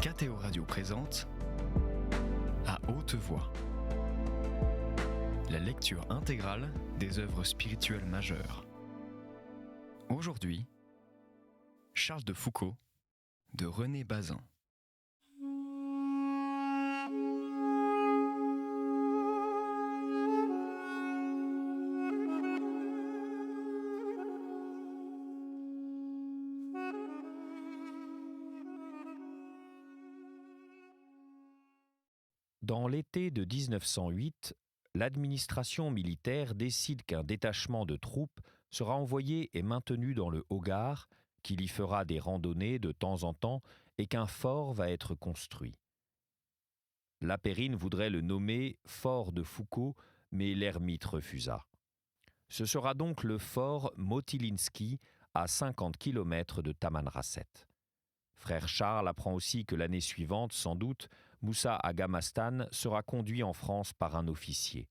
KTO Radio présente À haute voix, la lecture intégrale des œuvres spirituelles majeures. Aujourd'hui, Charles de Foucault de René Bazin. Dans l'été de 1908, l'administration militaire décide qu'un détachement de troupes sera envoyé et maintenu dans le Hogar, qu'il y fera des randonnées de temps en temps et qu'un fort va être construit. Lapérine voudrait le nommer Fort de Foucault, mais l'ermite refusa. Ce sera donc le fort Motylinski, à 50 km de Tamanrasset. Frère Charles apprend aussi que l'année suivante, sans doute, Moussa Agamastan sera conduit en France par un officier.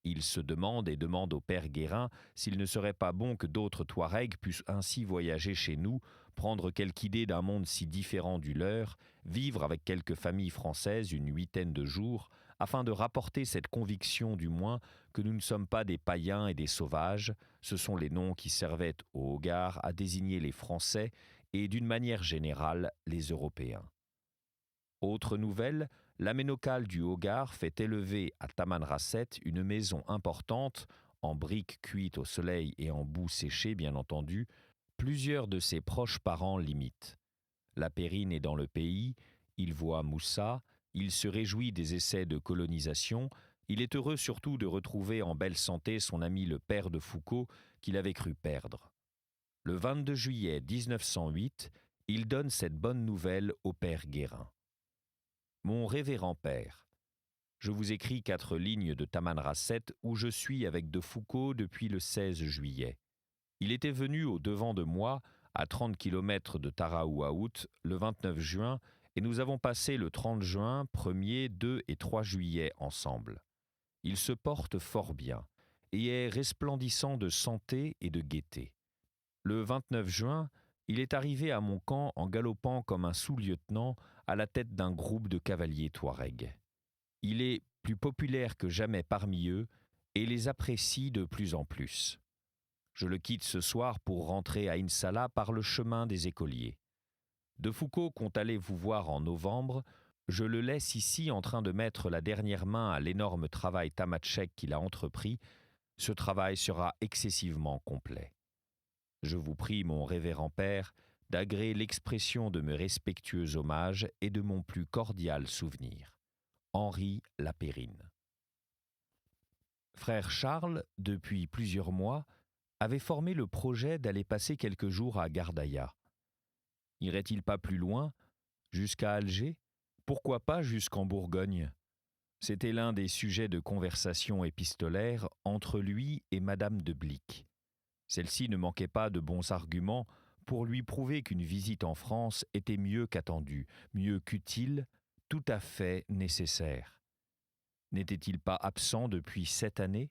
Il se demande et demande au père Guérin s'il ne serait pas bon que d'autres Touaregs puissent ainsi voyager chez nous, prendre quelque idée d'un monde si différent du leur, vivre avec quelques familles françaises une 8aine de jours, afin de rapporter cette conviction du moins que nous ne sommes pas des païens et des sauvages, ce sont les noms qui servaient au Hogar à désigner les Français et d'une manière générale les Européens. Autre nouvelle, l'aménocale du Hogar fait élever à Tamanrasset une maison importante, en briques cuites au soleil et en boue séchée bien entendu, plusieurs de ses proches parents l'imitent. Lapérine est dans le pays, il voit Moussa, il se réjouit des essais de colonisation, il est heureux surtout de retrouver en belle santé son ami le père de Foucault qu'il avait cru perdre. Le 22 juillet 1908, il donne cette bonne nouvelle au père Guérin. Mon révérend père, je vous écris 4 lignes de Tamanrasset où je suis avec de Foucault depuis le 16 juillet. Il était venu au-devant de moi, à 30 km de Taraouaout, le 29 juin, et nous avons passé le 30 juin, 1er, 2 et 3 juillet ensemble. Il se porte fort bien, et est resplendissant de santé et de gaieté. Le 29 juin, il est arrivé à mon camp en galopant comme un sous-lieutenant à la tête d'un groupe de cavaliers touaregs. Il est plus populaire que jamais parmi eux et les apprécie de plus en plus. Je le quitte ce soir pour rentrer à Insala par le chemin des écoliers. De Foucault compte aller vous voir en novembre. Je le laisse ici en train de mettre la dernière main à l'énorme travail tamatchek qu'il a entrepris. Ce travail sera excessivement complet. Je vous prie, mon révérend père, d'agréer l'expression de mes respectueux hommages et de mon plus cordial souvenir. Henri Lapérine. Frère Charles, depuis plusieurs mois, avait formé le projet d'aller passer quelques jours à Gardaïa. N'irait-il pas plus loin, jusqu'à Alger? Pourquoi pas jusqu'en Bourgogne? C'était l'un des sujets de conversation épistolaire entre lui et Madame de Blic. Celle-ci ne manquait pas de bons arguments pour lui prouver qu'une visite en France était mieux qu'attendue, mieux qu'utile, tout à fait nécessaire. N'était-il pas absent depuis 7 années?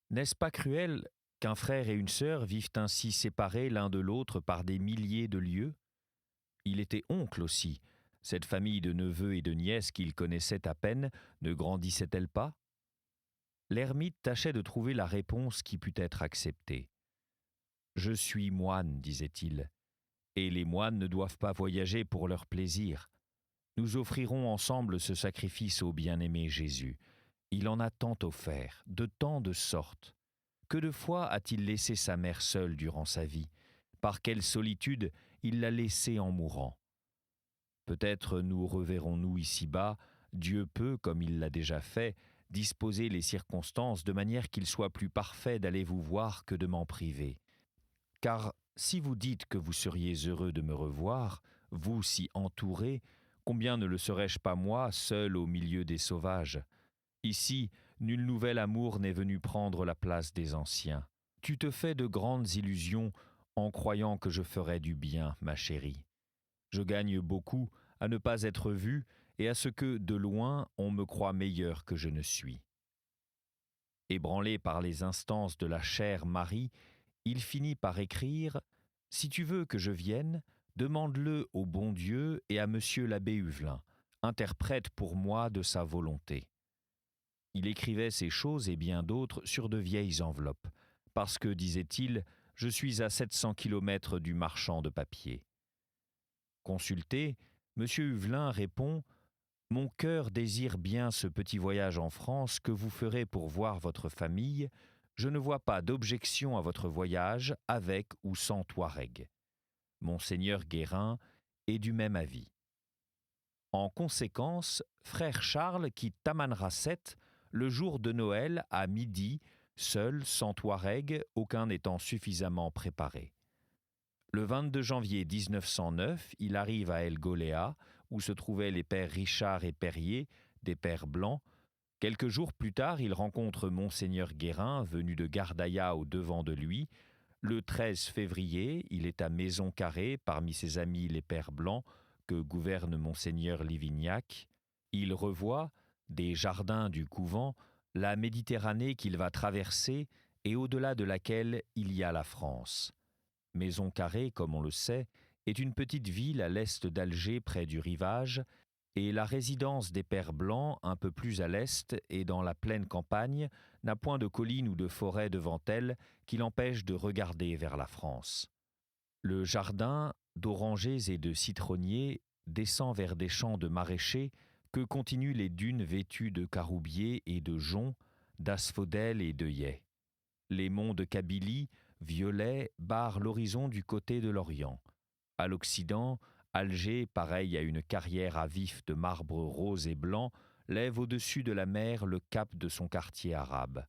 N'est-ce pas cruel qu'un frère et une sœur vivent ainsi séparés l'un de l'autre par des milliers de lieues? Il était oncle aussi. Cette famille de neveux et de nièces qu'il connaissait à peine ne grandissait-elle pas? L'ermite tâchait de trouver la réponse qui pût être acceptée. « Je suis moine, disait-il, et les moines ne doivent pas voyager pour leur plaisir. Nous offrirons ensemble ce sacrifice au bien-aimé Jésus. Il en a tant offert, de tant de sortes. Que de fois a-t-il laissé sa mère seule durant sa vie? Par quelle solitude il l'a laissée en mourant? Peut-être nous reverrons-nous ici-bas, Dieu peut, comme il l'a déjà fait, disposer les circonstances de manière qu'il soit plus parfait d'aller vous voir que de m'en priver. Car si vous dites que vous seriez heureux de me revoir, vous si entouré, combien ne le serais-je pas moi, seul au milieu des sauvages? Ici, nul nouvel amour n'est venu prendre la place des anciens. Tu te fais de grandes illusions en croyant que je ferai du bien, ma chérie. Je gagne beaucoup à ne pas être vu et à ce que, de loin, on me croie meilleur que je ne suis. » Ébranlé par les instances de la chère Marie, il finit par écrire « Si tu veux que je vienne, demande-le au bon Dieu et à monsieur l'abbé Huvelin, interprète pour moi de sa volonté. » Il écrivait ces choses et bien d'autres sur de vieilles enveloppes, parce que, disait-il, je suis à 700 kilomètres du marchand de papier. Consulté, M. Huvelin répond « Mon cœur désire bien ce petit voyage en France que vous ferez pour voir votre famille. Je ne vois pas d'objection à votre voyage avec ou sans Touareg. » Monseigneur Guérin est du même avis. En conséquence, frère Charles quitte Tamanrasset le jour de Noël à midi, seul, sans Touareg, aucun n'étant suffisamment préparé. Le 22 janvier 1909, il arrive à El Goléa, où se trouvaient les pères Richard et Perrier, des pères blancs. Quelques jours plus tard, il rencontre Monseigneur Guérin, venu de Gardaïa au-devant de lui. Le 13 février, il est à Maison-Carrée, parmi ses amis les pères blancs, que gouverne Monseigneur Livignac. Il revoit, des jardins du couvent, la Méditerranée qu'il va traverser et au-delà de laquelle il y a la France. Maison-Carrée, comme on le sait, est une petite ville à l'est d'Alger près du rivage, et la résidence des Pères Blancs, un peu plus à l'est et dans la pleine campagne, n'a point de collines ou de forêts devant elle qui l'empêchent de regarder vers la France. Le jardin, d'orangers et de citronniers, descend vers des champs de maraîchers que continuent les dunes vêtues de caroubiers et de joncs, d'asphodèles et d'œillets. Les monts de Kabylie, violets, barrent l'horizon du côté de l'Orient. À l'Occident, Alger, pareil à une carrière à vif de marbre rose et blanc, lève au-dessus de la mer le cap de son quartier arabe.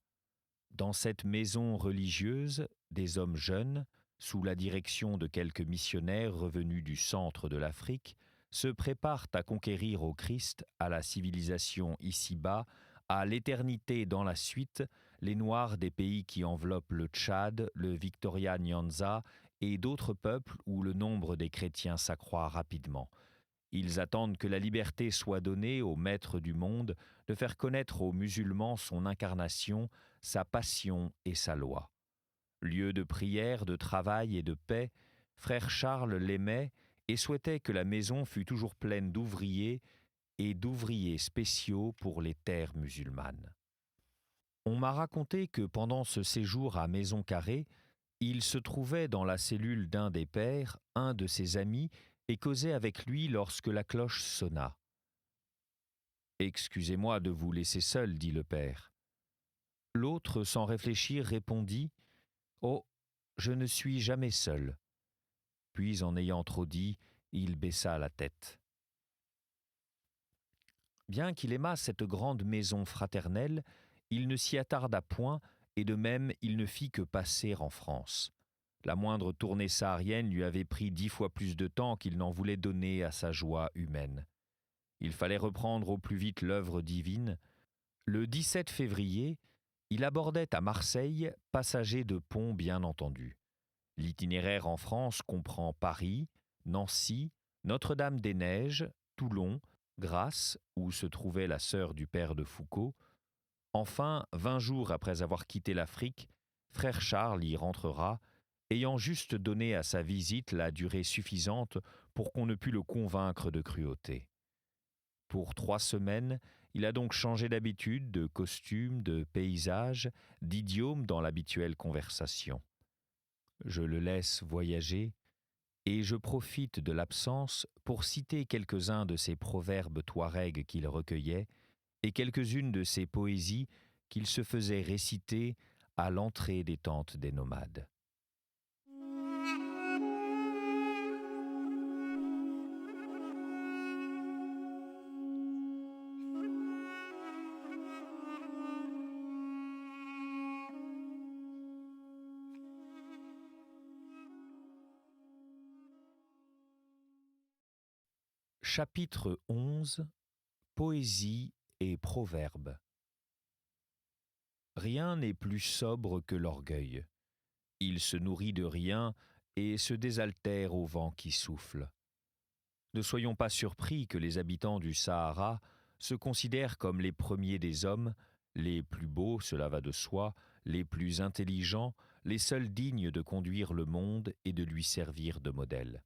Dans cette maison religieuse, des hommes jeunes, sous la direction de quelques missionnaires revenus du centre de l'Afrique, se préparent à conquérir au Christ, à la civilisation ici-bas, à l'éternité dans la suite, les Noirs des pays qui enveloppent le Tchad, le Victoria Nyanza et d'autres peuples où le nombre des chrétiens s'accroît rapidement. Ils attendent que la liberté soit donnée au maître du monde de faire connaître aux musulmans son incarnation, sa passion et sa loi. Lieu de prière, de travail et de paix, frère Charles l'aimait et souhaitait que la maison fût toujours pleine d'ouvriers et d'ouvriers spéciaux pour les terres musulmanes. On m'a raconté que pendant ce séjour à Maison-Carrée, il se trouvait dans la cellule d'un des pères, un de ses amis, et causait avec lui lorsque la cloche sonna. « Excusez-moi de vous laisser seul, dit le père. » L'autre, sans réfléchir, répondit « Oh, je ne suis jamais seul. » Puis, en ayant trop dit, il baissa la tête. Bien qu'il aimât cette grande maison fraternelle, il ne s'y attarda point, et de même il ne fit que passer en France. La moindre tournée saharienne lui avait pris 10 fois plus de temps qu'il n'en voulait donner à sa joie humaine. Il fallait reprendre au plus vite l'œuvre divine. Le 17 février, il abordait à Marseille, passager de pont bien entendu. L'itinéraire en France comprend Paris, Nancy, Notre-Dame-des-Neiges, Toulon, Grasse, où se trouvait la sœur du père de Foucault. Enfin, 20 jours après avoir quitté l'Afrique, frère Charles y rentrera, ayant juste donné à sa visite la durée suffisante pour qu'on ne pût le convaincre de cruauté. Pour 3 semaines, il a donc changé d'habitude, de costume, de paysage, d'idiome dans l'habituelle conversation. Je le laisse voyager, et je profite de l'absence pour citer quelques-uns de ses proverbes touaregs qu'il recueillait et quelques-unes de ses poésies qu'il se faisait réciter à l'entrée des tentes des nomades. Chapitre 11 – Poésie et proverbes. Rien n'est plus sobre que l'orgueil. Il se nourrit de rien et se désaltère au vent qui souffle. Ne soyons pas surpris que les habitants du Sahara se considèrent comme les premiers des hommes, les plus beaux, cela va de soi, les plus intelligents, les seuls dignes de conduire le monde et de lui servir de modèle.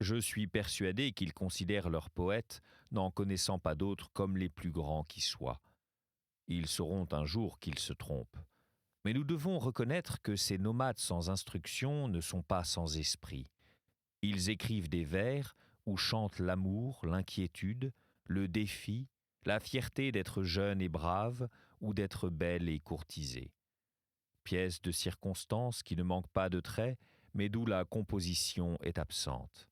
Je suis persuadé qu'ils considèrent leurs poètes, n'en connaissant pas d'autres, comme les plus grands qui soient. Ils sauront un jour qu'ils se trompent. Mais nous devons reconnaître que ces nomades sans instruction ne sont pas sans esprit. Ils écrivent des vers où chantent l'amour, l'inquiétude, le défi, la fierté d'être jeune et brave ou d'être belle et courtisée. Pièces de circonstance qui ne manquent pas de traits, mais d'où la composition est absente.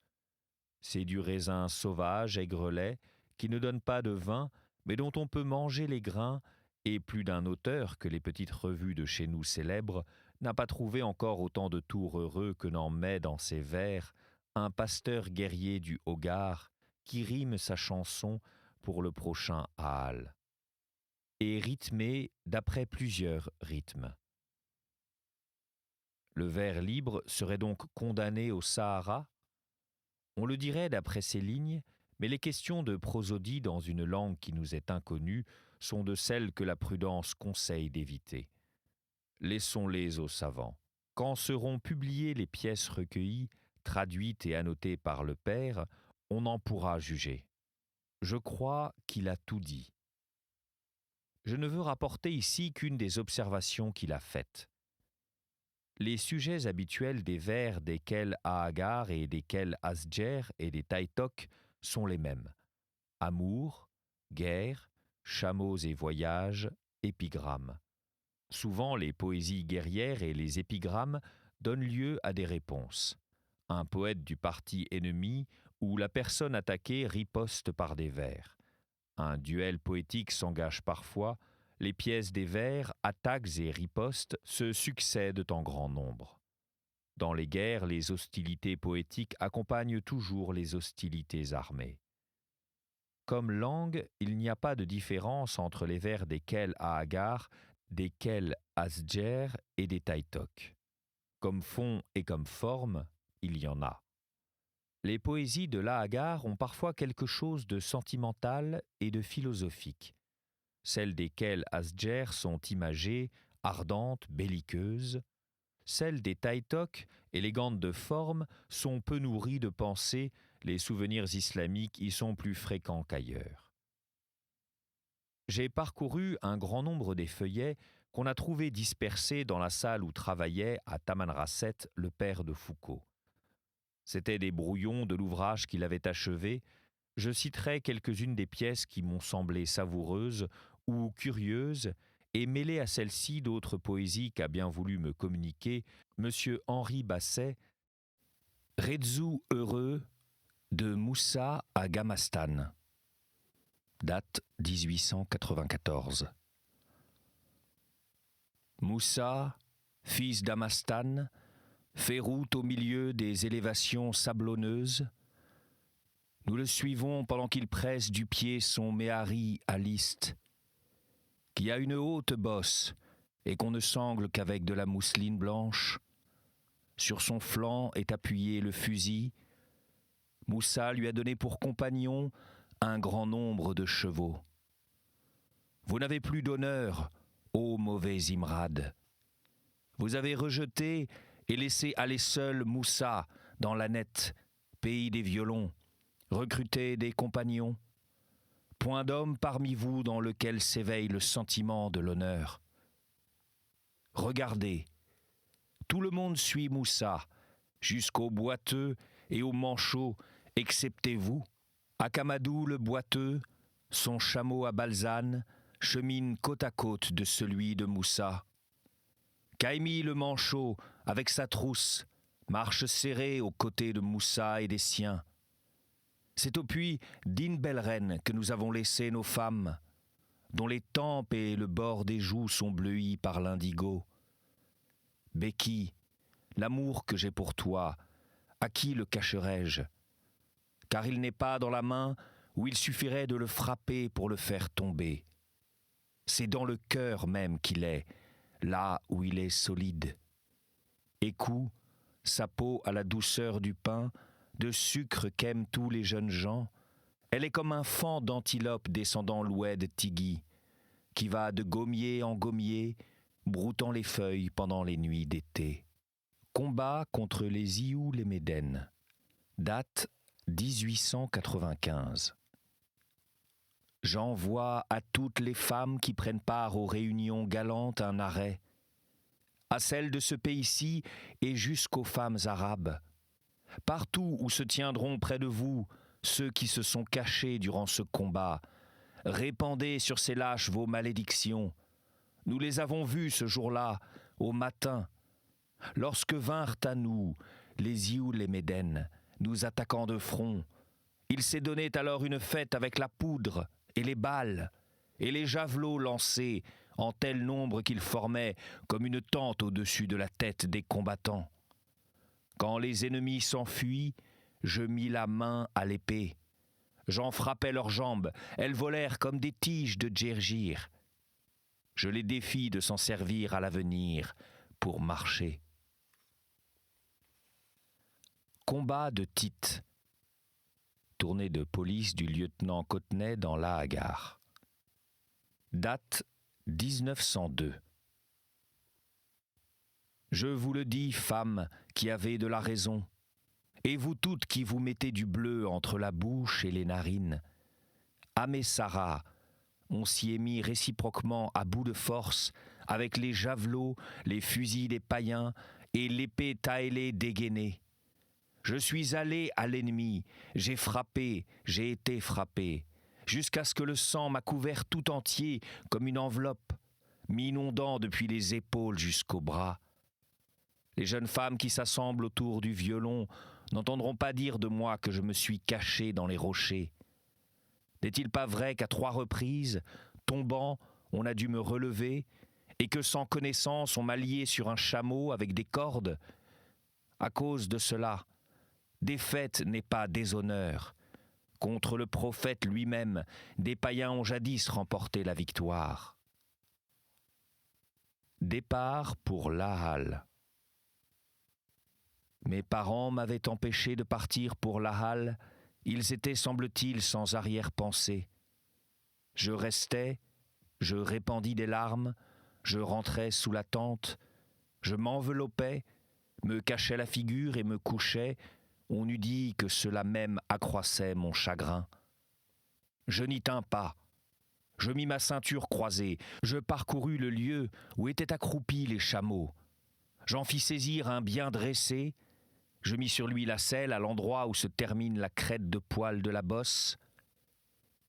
C'est du raisin sauvage, aigrelet, qui ne donne pas de vin, mais dont on peut manger les grains, et plus d'un auteur que les petites revues de chez nous célèbrent n'a pas trouvé encore autant de tours heureux que n'en met dans ses vers un pasteur guerrier du Hogar qui rime sa chanson pour le prochain Aal, et rythmé d'après plusieurs rythmes. Le vers libre serait donc condamné au Sahara? On le dirait d'après ces lignes, mais les questions de prosodie dans une langue qui nous est inconnue sont de celles que la prudence conseille d'éviter. Laissons-les aux savants. Quand seront publiées les pièces recueillies, traduites et annotées par le père, on en pourra juger. Je crois qu'il a tout dit. Je ne veux rapporter ici qu'une des observations qu'il a faites. Les sujets habituels des vers des Kel Ahagar et des Kel Asger et des Taïtok sont les mêmes. Amour, guerre, chameaux et voyages, épigrammes. Souvent, les poésies guerrières et les épigrammes donnent lieu à des réponses. Un poète du parti ennemi ou la personne attaquée riposte par des vers. Un duel poétique s'engage parfois. Les pièces des vers, attaques et ripostes se succèdent en grand nombre. Dans les guerres, les hostilités poétiques accompagnent toujours les hostilités armées. Comme langue, il n'y a pas de différence entre les vers des Kel Ahagar, des Kel Asger et des Taïtok. Comme fond et comme forme, il y en a. Les poésies de l'Ahagar ont parfois quelque chose de sentimental et de philosophique. Celles des Kel Asger sont imagées, ardentes, belliqueuses. Celles des Taïtok, élégantes de forme, sont peu nourries de pensée. Les souvenirs islamiques y sont plus fréquents qu'ailleurs. J'ai parcouru un grand nombre des feuillets qu'on a trouvés dispersés dans la salle où travaillait à Tamanrasset le père de Foucault. C'étaient des brouillons de l'ouvrage qu'il avait achevé. Je citerai quelques-unes des pièces qui m'ont semblé savoureuses ou curieuses, et mêler à celle-ci d'autres poésies qu'a bien voulu me communiquer M. Henri Basset, Redzou heureux de Moussa à Gamastan, date 1894. Moussa, fils d'Amastan, fait route au milieu des élévations sablonneuses. Nous le suivons pendant qu'il presse du pied son méhari à liste, qui a une haute bosse et qu'on ne sangle qu'avec de la mousseline blanche. Sur son flanc est appuyé le fusil. Moussa lui a donné pour compagnon un grand nombre de chevaux. Vous n'avez plus d'honneur, ô mauvais Imrad. Vous avez rejeté et laissé aller seul Moussa dans l'Annette, pays des violons, recruté des compagnons. Point d'homme parmi vous dans lequel s'éveille le sentiment de l'honneur. Regardez, tout le monde suit Moussa, jusqu'au boiteux et au manchot, excepté vous. Akamadou le boiteux, son chameau à balzane, chemine côte à côte de celui de Moussa. Kaimi le manchot, avec sa trousse, marche serré aux côtés de Moussa et des siens. C'est au puits d'In Belren que nous avons laissé nos femmes, dont les tempes et le bord des joues sont bleuis par l'indigo. Béki, l'amour que j'ai pour toi, à qui le cacherai-je? Car il n'est pas dans la main où il suffirait de le frapper pour le faire tomber. C'est dans le cœur même qu'il est, là où il est solide. Écou, sa peau à la douceur du pain, de sucre qu'aiment tous les jeunes gens, elle est comme un faon d'antilope descendant l'oued Tigui, qui va de gommier en gommier, broutant les feuilles pendant les nuits d'été. Combat contre les Iou les Médènes. Date 1895. J'envoie à toutes les femmes qui prennent part aux réunions galantes un arrêt, à celles de ce pays-ci et jusqu'aux femmes arabes. Partout où se tiendront près de vous ceux qui se sont cachés durant ce combat, répandez sur ces lâches vos malédictions. Nous les avons vus ce jour-là, au matin, lorsque vinrent à nous les Ioul et Médènes, nous attaquant de front. Ils s'est donné alors une fête avec la poudre et les balles, et les javelots lancés en tel nombre qu'ils formaient comme une tente au-dessus de la tête des combattants. Quand les ennemis s'enfuient, je mis la main à l'épée. J'en frappai leurs jambes, elles volèrent comme des tiges de djergir. Je les défie de s'en servir à l'avenir pour marcher. Combat de Tite. Tournée de police du lieutenant Cottenay dans l'Aagar. Date 1902. Je vous le dis, femmes qui avez de la raison, et vous toutes qui vous mettez du bleu entre la bouche et les narines. À Messara, on s'y est mis réciproquement à bout de force avec les javelots, les fusils des païens et l'épée taëlée dégainée. Je suis allé à l'ennemi, j'ai frappé, j'ai été frappé, jusqu'à ce que le sang m'a couvert tout entier comme une enveloppe, m'inondant depuis les épaules jusqu'aux bras. Les jeunes femmes qui s'assemblent autour du violon n'entendront pas dire de moi que je me suis caché dans les rochers. N'est-il pas vrai qu'à 3 reprises, tombant, on a dû me relever, et que sans connaissance on m'a lié sur un chameau avec des cordes ? À cause de cela, défaite n'est pas déshonneur. Contre le prophète lui-même, des païens ont jadis remporté la victoire. Départ pour Lahal. Mes parents m'avaient empêché de partir pour Lahal. Ils étaient, semble-t-il, sans arrière-pensée. Je restais, je répandis des larmes, je rentrais sous la tente, je m'enveloppais, me cachais la figure et me couchais. On eût dit que cela même accroissait mon chagrin. Je n'y tins pas. Je mis ma ceinture croisée, je parcourus le lieu où étaient accroupis les chameaux. J'en fis saisir un bien dressé, je mis sur lui la selle à l'endroit où se termine la crête de poil de la bosse.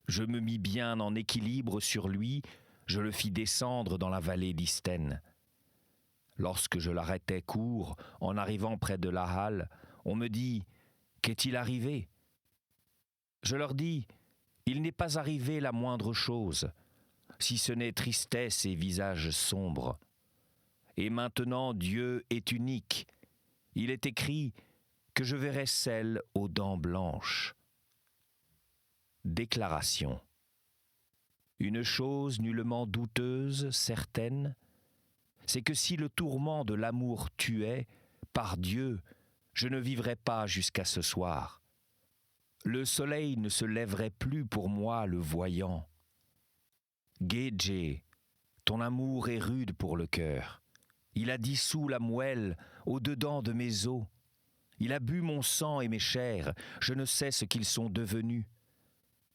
Je me mis bien en équilibre sur lui, je le fis descendre dans la vallée d'Istène. Lorsque je l'arrêtai court, en arrivant près de Lahal, on me dit « Qu'est-il arrivé ?» Je leur dis « Il n'est pas arrivé la moindre chose, si ce n'est tristesse et visage sombre. Et maintenant Dieu est unique. Il est écrit que je verrai celle aux dents blanches. » Déclaration. Une chose nullement douteuse, certaine, c'est que si le tourment de l'amour tuait, par Dieu, je ne vivrais pas jusqu'à ce soir. Le soleil ne se lèverait plus pour moi le voyant. Gédjé, ton amour est rude pour le cœur. Il a dissous la moelle au-dedans de mes os. Il a bu mon sang et mes chairs, je ne sais ce qu'ils sont devenus.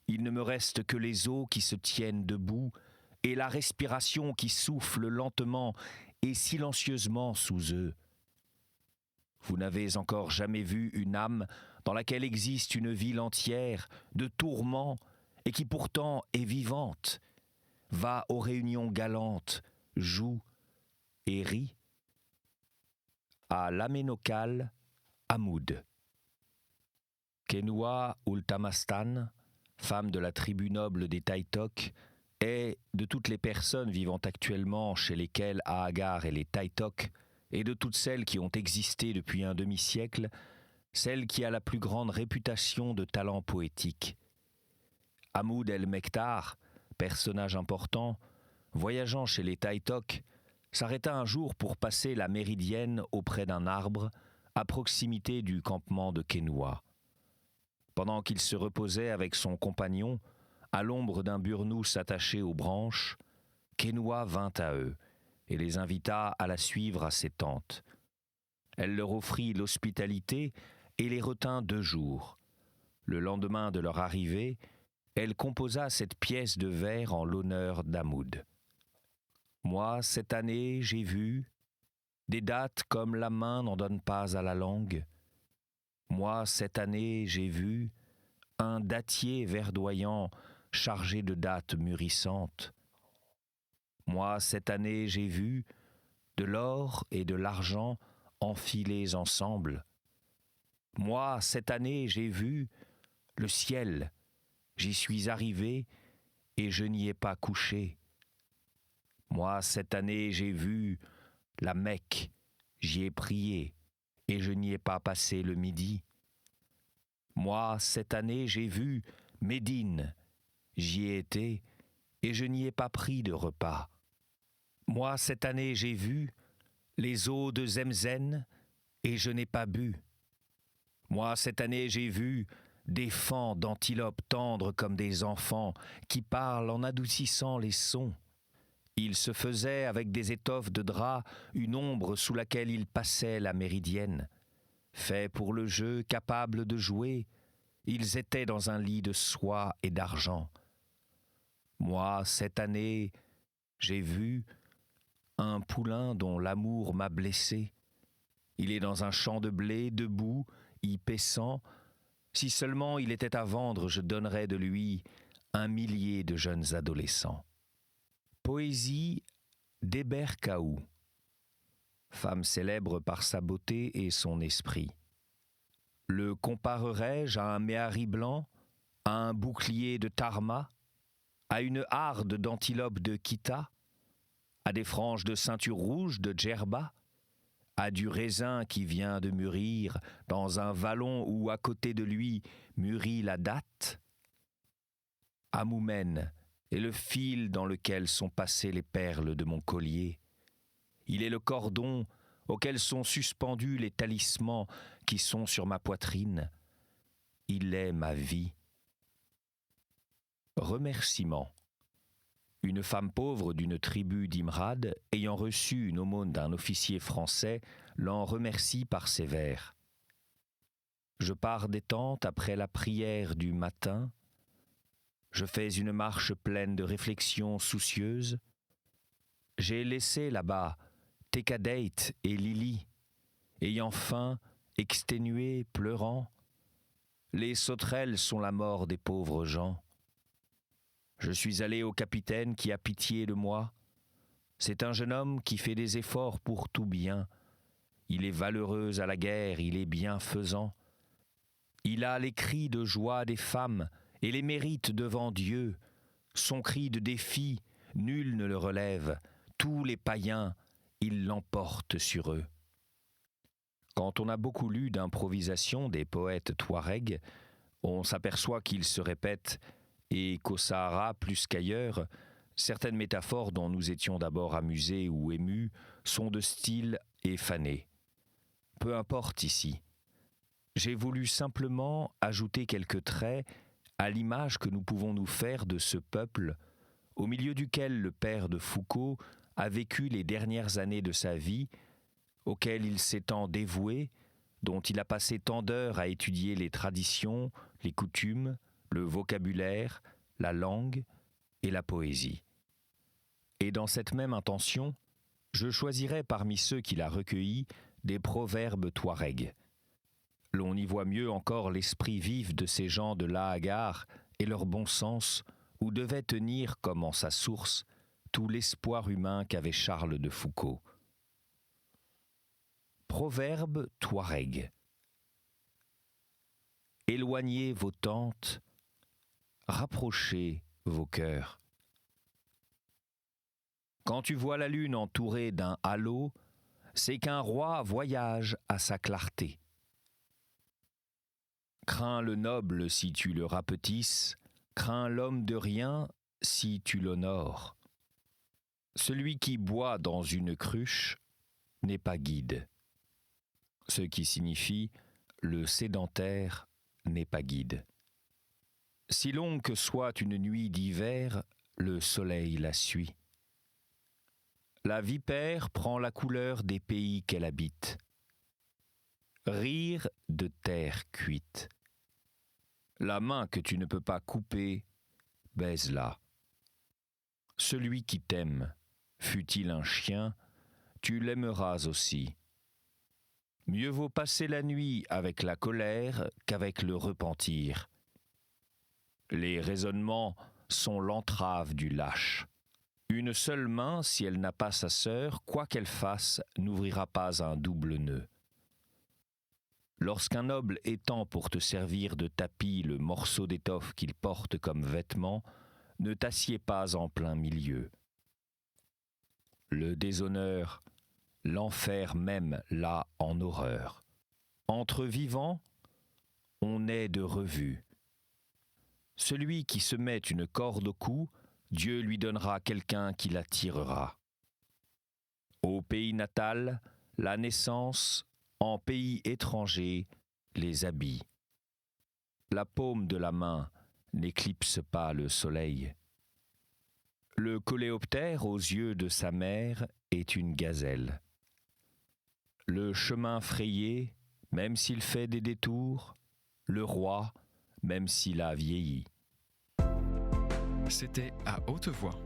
Il ne me reste que les os qui se tiennent debout et la respiration qui souffle lentement et silencieusement sous eux. Vous n'avez encore jamais vu une âme dans laquelle existe une ville entière de tourments et qui pourtant est vivante, va aux réunions galantes, joue et rit. À l'Aménokal, Hamoud. Kenua Ultamastan, femme de la tribu noble des Taïtok, est, de toutes les personnes vivant actuellement chez lesquelles Aagar et les Taïtok, et de toutes celles qui ont existé depuis un demi-siècle, celle qui a la plus grande réputation de talent poétique. Hamoud el-Mektar, personnage important, voyageant chez les Taïtok, s'arrêta un jour pour passer la méridienne auprès d'un arbre, à proximité du campement de Kenua. Pendant qu'il se reposait avec son compagnon, à l'ombre d'un burnous attaché aux branches, Kenua vint à eux et les invita à la suivre à ses tentes. Elle leur offrit l'hospitalité et les retint 2 jours. Le lendemain de leur arrivée, elle composa cette pièce de vers en l'honneur d'Hamoud. Moi, cette année, j'ai vu des dates comme la main n'en donne pas à la langue. Moi, cette année, j'ai vu un dattier verdoyant chargé de dattes mûrissantes. Moi, cette année, j'ai vu de l'or et de l'argent enfilés ensemble. Moi, cette année, j'ai vu le ciel. J'y suis arrivé et je n'y ai pas couché. Moi, cette année, j'ai vu la Mecque. J'y ai prié et je n'y ai pas passé le midi. Moi, cette année, j'ai vu Médine. J'y ai été et je n'y ai pas pris de repas. Moi, cette année, j'ai vu les eaux de Zemzen et je n'ai pas bu. Moi, cette année, j'ai vu des fans d'antilopes tendres comme des enfants qui parlent en adoucissant les sons. Ils se faisaient avec des étoffes de drap une ombre sous laquelle ils passaient la méridienne. Faits pour le jeu, capables de jouer, ils étaient dans un lit de soie et d'argent. Moi, cette année, j'ai vu un poulain dont l'amour m'a blessé. Il est dans un champ de blé, debout, y paissant. Si seulement il était à vendre, je donnerais de lui 1 millier de jeunes adolescents. Poésie d'Hébert Cahoux, femme célèbre par sa beauté et son esprit. Le comparerais-je à un méhari blanc, à un bouclier de Tarma, à une harde d'antilope de Kita, à des franges de ceinture rouge de Djerba, à du raisin qui vient de mûrir dans un vallon où à côté de lui mûrit la datte? Amoumène est le fil dans lequel sont passées les perles de mon collier. Il est le cordon auquel sont suspendus les talismans qui sont sur ma poitrine. Il est ma vie. Remerciement. Une femme pauvre d'une tribu d'Imrad, ayant reçu une aumône d'un officier français, l'en remercie par ces vers. Je pars des tentes après la prière du matin. Je fais une marche pleine de réflexions soucieuses. J'ai laissé là-bas Tekadate et Lily, ayant faim, exténués, pleurant. Les sauterelles sont la mort des pauvres gens. Je suis allé au capitaine qui a pitié de moi. C'est un jeune homme qui fait des efforts pour tout bien. Il est valeureux à la guerre, il est bienfaisant. Il a les cris de joie des femmes et les mérites devant Dieu. Son cri de défi, nul ne le relève. Tous les païens, il l'emporte sur eux. Quand on a beaucoup lu d'improvisation des poètes touaregs, on s'aperçoit qu'ils se répètent et qu'au Sahara, plus qu'ailleurs, certaines métaphores dont nous étions d'abord amusés ou émus sont de style effané. Peu importe ici. J'ai voulu simplement ajouter quelques traits à l'image que nous pouvons nous faire de ce peuple au milieu duquel le père de Foucault a vécu les dernières années de sa vie, auquel il s'est tant dévoué, dont il a passé tant d'heures à étudier les traditions, les coutumes, le vocabulaire, la langue et la poésie. Et dans cette même intention, je choisirai parmi ceux qu'il a recueillis des proverbes touaregs. L'on y voit mieux encore l'esprit vif de ces gens de Lahagar et leur bon sens, où devait tenir comme en sa source tout l'espoir humain qu'avait Charles de Foucault. Proverbe touareg. Éloignez vos tentes, rapprochez vos cœurs. Quand tu vois la lune entourée d'un halo, c'est qu'un roi voyage à sa clarté. Crains le noble si tu le rapetisses, crains l'homme de rien si tu l'honores. Celui qui boit dans une cruche n'est pas guide. Ce qui signifie le sédentaire n'est pas guide. Si longue que soit une nuit d'hiver, le soleil la suit. La vipère prend la couleur des pays qu'elle habite. Rire de terre cuite. La main que tu ne peux pas couper, baise-la. Celui qui t'aime, fût-il un chien, tu l'aimeras aussi. Mieux vaut passer la nuit avec la colère qu'avec le repentir. Les raisonnements sont l'entrave du lâche. Une seule main, si elle n'a pas sa sœur, quoi qu'elle fasse, n'ouvrira pas un double nœud. Lorsqu'un noble étend pour te servir de tapis le morceau d'étoffe qu'il porte comme vêtement, ne t'assieds pas en plein milieu. Le déshonneur, l'enfer même l'a en horreur. Entre vivants, on est de revue. Celui qui se met une corde au cou, Dieu lui donnera quelqu'un qui la tirera. Au pays natal, la naissance, en pays étranger, les habits. La paume de la main n'éclipse pas le soleil. Le coléoptère aux yeux de sa mère est une gazelle. Le chemin frayé, même s'il fait des détours, le roi, même s'il a vieilli. C'était À haute voix,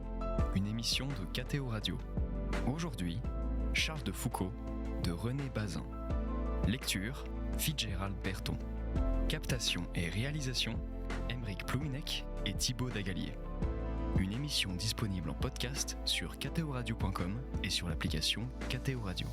une émission de KTO Radio. Aujourd'hui, Charles de Foucault de René Bazin. Lecture, Fitzgerald Berton. Captation et réalisation, Aymeric Plouinec et Thibaut Dagalier. Une émission disponible en podcast sur ktoradio.com et sur l'application KTO Radio.